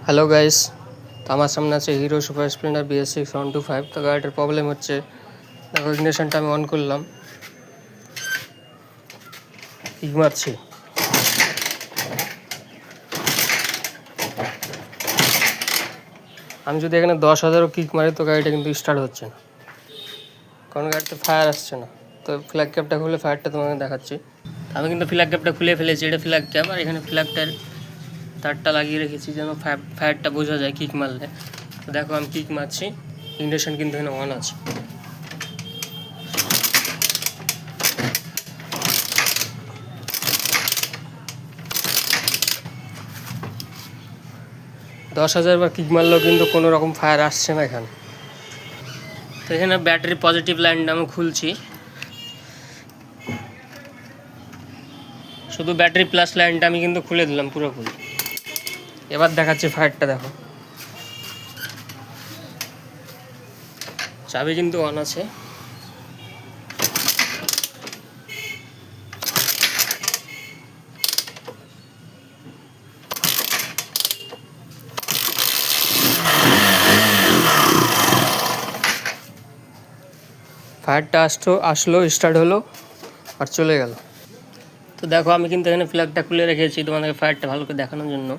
Hello guys, তো আমার সামনে আছে হিরো সুপার স্প্লেন্ডার BS6 125। তো গাড়িটার প্রবলেম হচ্ছে, দেখো ইগনিশনটা আমি অন করলাম, কিক মারছি। আমি যদি এখানে 10,000ও কিক মারি তো গাড়িটা কিন্তু স্টার্ট হচ্ছে না, কারণ গাড়িতে ফায়ার আসছে না। তো ফ্ল্যাগ ক্যাপটা খুলে ফায়ারটা তোমাকে দেখাচ্ছি। আমি কিন্তু ফ্ল্যাগ ক্যাপটা খুলে ফেলেছি, এটা ফ্ল্যাগ ক্যাপ, আর এখানে ফ্ল্যাগটার তারটা লাগিয়ে রেখেছি যেন ফায়ারটা বোঝা যায় কিক মারলে। তো দেখো আমি কিক মারছি, ইগনিশন কিন্তু এখানে অন আছে। দশ হাজার বার কিক মারলেও কিন্তু কোনো রকম ফায়ার আসছে না এখানে। তো এখানে ব্যাটারি পজিটিভ লাইনটা আমি খুলছি, শুধু ব্যাটারি প্লাস লাইনটা আমি কিন্তু খুলে দিলাম পুরোপুরি। এবার দেখাচ্ছি ফায়ারটা, দেখো চাবি কিন্তু অন আছে। ফায়ারটা আসলো, স্টার্ট হলো আর চলে গেল। তো দেখো আমি কিন্তু এখানে ফ্ল্যাগটা খুলে রেখেছি তোমাদেরকে ফায়ারটা ভালো করে দেখানোর জন্য।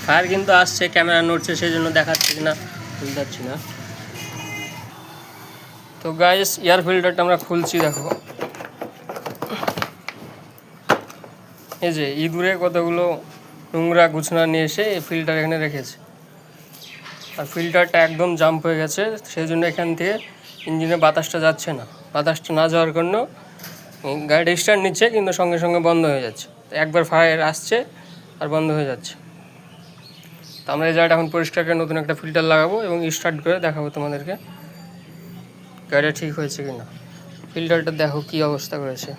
ফায়ার কিন্তু আসছে, ক্যামেরা নড়ছে সেই জন্য দেখাচ্ছি না, বুঝতে পারছি না। তো গাইস এয়ার ফিল্টারটা আমরা খুলছি, দেখো এই যে ইঁদুরে কতগুলো নোংরা গুছনা নিয়ে এসে এই ফিল্টার এখানে রেখেছে, আর ফিল্টারটা একদম জাম্প হয়ে গেছে, সেই জন্য এখান থেকে ইঞ্জিনে বাতাসটা যাচ্ছে না। বাতাসটা না যাওয়ার জন্য গাড়িটা স্টার্ট নিচ্ছে কিন্তু সঙ্গে সঙ্গে বন্ধ হয়ে যাচ্ছে। একবার ফায়ার আসছে আর বন্ধ হয়ে যাচ্ছে। তো আমরা এই জায়গাটা এখন পরিষ্কার করে নতুন একটা ফিল্টার লাগাবো এবং স্টার্ট করে দেখাবো তোমাদেরকে গাড়িটা ঠিক হয়েছে কি না। ফিল্টারটা দেখো কী অবস্থা করেছে।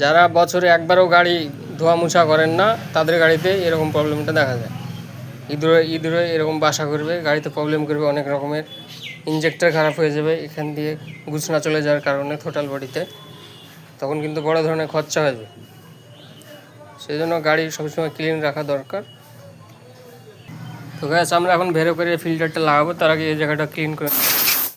যারা বছরে একবারও গাড়ি ধোয়া মোছা করেন না তাদের গাড়িতে এরকম প্রবলেমটা দেখা যায়। ইঁদুরে এরকম বাসা করবে, গাড়িতে প্রবলেম করবে অনেক রকমের। ইঞ্জেক্টর খারাপ হয়ে যাবে এখান দিয়ে গুছনা চলে যাওয়ার কারণে টোটাল বডিতে, তখন কিন্তু বড় ধরনের খরচা হয়ে যাবে। সেই জন্য গাড়ি সবসময় ক্লিন রাখা দরকার। তো গ্যাস আমরা এখন বেরো করে ফিল্টারটা লাগাবো, তার আগে এই জায়গাটা ক্লিন করে